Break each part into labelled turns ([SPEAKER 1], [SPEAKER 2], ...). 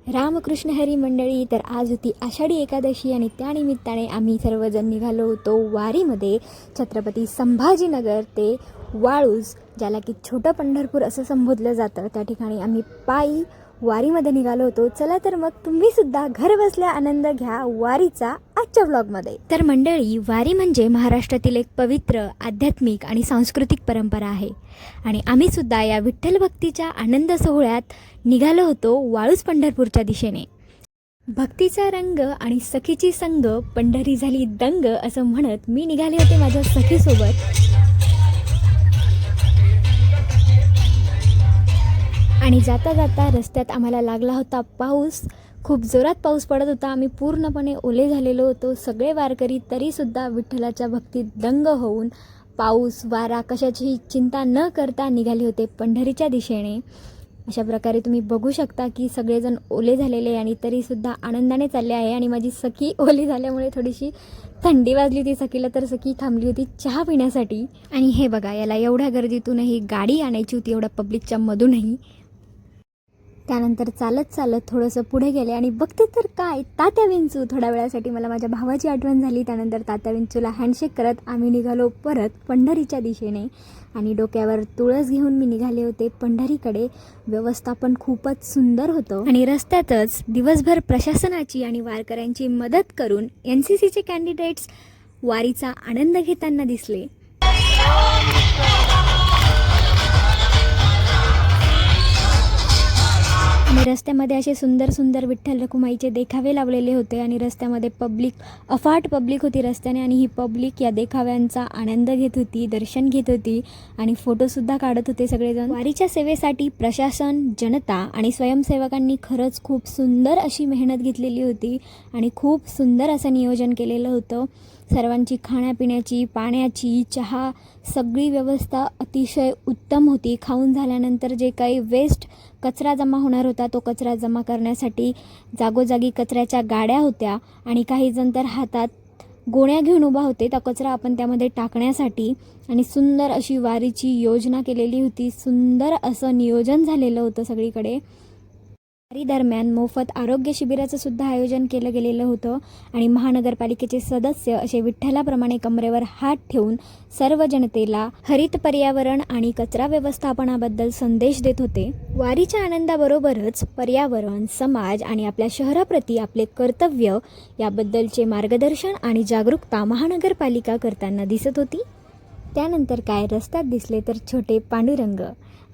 [SPEAKER 1] रामकृष्ण हरी मंडळी, तर आज होती आषाढी एकादशी आणि त्यानिमित्ताने आम्ही सर्वजण निघालो होतो वारीमध्ये छत्रपती संभाजीनगर ते वाळूज, ज्याला की छोटं पंढरपूर असं संबोधलं जातं, त्या ठिकाणी आम्ही पायी वारीमध्ये निघालो होतो. चला तर मग तुम्ही सुद्धा घर बसल्या आनंद घ्या वारीचा आजच्या व्लॉगमध्ये. तर मंडळी, वारी म्हणजे महाराष्ट्रातील एक पवित्र आध्यात्मिक आणि सांस्कृतिक परंपरा आहे आणि आम्ही सुद्धा या विठ्ठल भक्तीच्या आनंद सोहळ्यात निघालो होतो वाळूज पंढरपूरच्या दिशेने. भक्तीचा रंग आणि सखीची संग, पंढरी झाली दंग असं म्हणत मी निघाले होते माझ्या सखीसोबत. आणि जाता जाता रस्त्यात आम्हाला लागला होता पाऊस. खूप जोरात पाऊस पडत होता. आम्ही पूर्णपणे ओले झालेलो होतो सगळे वारकरी, तरीसुद्धा विठ्ठलाच्या भक्तीत दंग होऊन पाऊस वारा कशाचीही चिंता न करता निघाले होते पंढरीच्या दिशेने. अशा प्रकारे तुम्ही बघू शकता की सगळेजण ओले झालेले आणि तरीसुद्धा आनंदाने चालले आहे. आणि माझी सखी ओली झाल्यामुळे थोडीशी थंडी वाजली होती सखीला, तर सखी थांबली होती चहा पिण्यासाठी. आणि हे बघा, याला एवढ्या गर्दीतूनही गाडी आणायची होती, एवढ्या पब्लिकच्या मधूनही. त्यानंतर चालत चालत थोडंसं पुढे गेले आणि बघते तर काय, तात्या विंचू. थोड्या वेळासाठी मला माझ्या भावाची आठवण झाली. त्यानंतर तात्या विंचूला हँडशेक करत आम्ही निघालो परत पंढरीच्या दिशेने. आणि डोक्यावर तुळस घेऊन मी निघाले होते पंढरीकडे. व्यवस्थापन खूपच सुंदर होतं आणि रस्त्यातच दिवसभर प्रशासनाची आणि वारकऱ्यांची मदत करून NCCचे कॅन्डिडेट्स वारीचा आनंद घेताना दिसले. आणि रस्त्यामध्ये असे सुंदर सुंदर विठ्ठल रखुमाईचे देखावे लावलेले होते आणि रस्त्यामध्ये अफाट पब्लिक होती रस्त्याने. आणि ही पब्लिक या देखाव्यांचा आनंद घेत होती, दर्शन घेत होती आणि फोटोसुद्धा काढत होते सगळेजण. वारीच्या सेवेसाठी प्रशासन, जनता आणि स्वयंसेवकांनी खरंच खूप सुंदर अशी मेहनत घेतलेली होती आणि खूप सुंदर असं नियोजन केलेलं होतं. सर्वांची खाण्यापिण्याची, पाण्याची, चहा सगळी व्यवस्था अतिशय उत्तम होती. खाऊन झाल्यानंतर जे काही वेस्ट कचरा जमा होणार होता, तो कचरा जमा करण्यासाठी जागोजागी कचऱ्याच्या गाड्या होत्या आणि काही जण तर हातात गोण्या घेऊन उभा होते, त्या कचरा आपण त्यामध्ये टाकण्यासाठी. आणि सुंदर अशी वारीची योजना केलेली होती. सुंदर असं नियोजन झालेलं होतं सगळीकडे. वारी दरम्यान मोफत आरोग्य शिबिराचं सुद्धा आयोजन केलं गेलेलं होतं आणि महानगरपालिकेचे सदस्य असे विठ्ठलाप्रमाणे कमरेवर हात ठेवून सर्व जनतेला हरित पर्यावरण आणि कचरा व्यवस्थापनाबद्दल संदेश देत होते. वारीच्या आनंदाबरोबरच पर्यावरण, समाज आणि आपल्या शहराप्रती आपले कर्तव्य याबद्दलचे मार्गदर्शन आणि जागरूकता महानगरपालिका करताना दिसत होती. त्यानंतर काय, रस्त्यात दिसले तर छोटे पांडुरंग.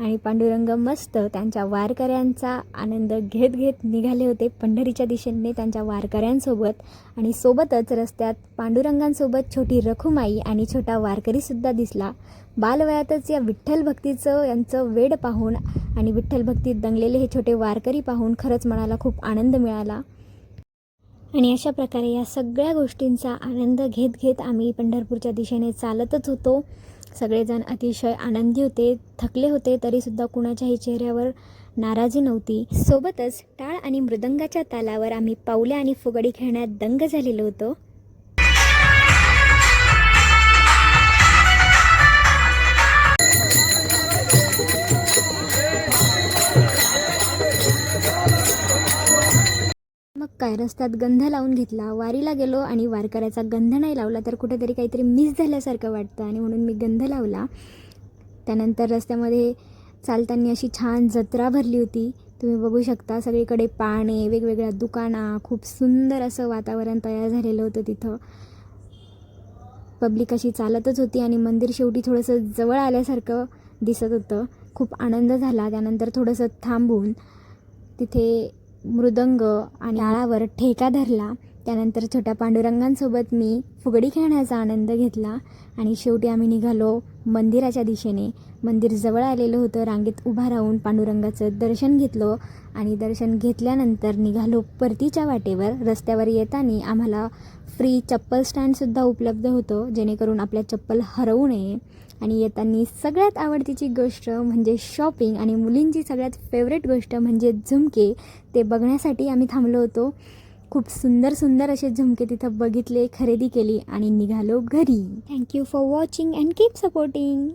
[SPEAKER 1] आणि पांडुरंग मस्त त्यांच्या वारकऱ्यांचा आनंद घेत घेत निघाले होते पंढरीच्या दिशेने त्यांच्या वारकऱ्यांसोबत. आणि सोबतच रस्त्यात पांडुरंगांसोबत छोटी रखुमाई आणि छोटा वारकरीसुद्धा दिसला. बालवयातच या विठ्ठल भक्तीचं यांचं वेड पाहून आणि विठ्ठल भक्तीत दंगलेले हे छोटे वारकरी पाहून खरंच मनाला खूप आनंद मिळाला. आणि अशा प्रकारे या सगळ्या गोष्टींचा आनंद घेत घेत आम्ही पंढरपूरच्या दिशेने चालतच होतो. सगळेजण अतिशय आनंदी होते, थकले होते, तरीसुद्धा कुणाच्याही चेहऱ्यावर नाराजी नव्हती. सोबतच टाळ आणि मृदंगाच्या तालावर आम्ही पावले आणि फुगडी खेळण्यात दंग झालेलो होतो. मग काय, रस्त्यात गंध लावून घेतला. वारीला गेलो आणि वारकऱ्याचा गंध नाही लावला तर कुठेतरी काहीतरी मिस झाल्यासारखं वाटतं आणि म्हणून मी गंध लावला. त्यानंतर रस्त्यामध्ये चालताना अशी छान जत्रा भरली होती. तुम्ही बघू शकता सगळीकडे पाने, वेगवेगळ्या दुकाना, खूप सुंदर असं वातावरण तयार झालेलं होतं तिथं. पब्लिक अशी चालतच होती आणि मंदिर शेवटी थोडंसं जवळ आल्यासारखं दिसत होतं. खूप आनंद झाला. त्यानंतर थोडंसं थांबून तिथे मृदंग आणि टाळावर ठेका धरला. त्यानंतर छोट्या पांडुरंगांसोबत मी फुगडी खेळण्याचा आनंद घेतला आणि शेवटी आम्ही निघालो मंदिराच्या दिशेने. मंदिर जवळ आलेलं होतं. रांगेत उभा राहून पांडुरंगाचं दर्शन घेतलं आणि दर्शन घेतल्यानंतर निघालो परतीच्या वाटेवर. रस्त्यावर येताना आम्हाला फ्री चप्पल स्टँडसुद्धा उपलब्ध होतं, जेणेकरून आपल्या चप्पल हरवू नये. आणि येताना सगळ्यात आवडतीची गोष्ट म्हणजे शॉपिंग आणि मुलींची सगळ्यात फेवरेट गोष्ट म्हणजे झुमके. ते बघण्यासाठी आम्ही थांबलो होतो. खूप सुंदर सुंदर असे झुमके तिथं बघितले, खरेदी केली आणि निघालो घरी. Thank you for watching and keep supporting.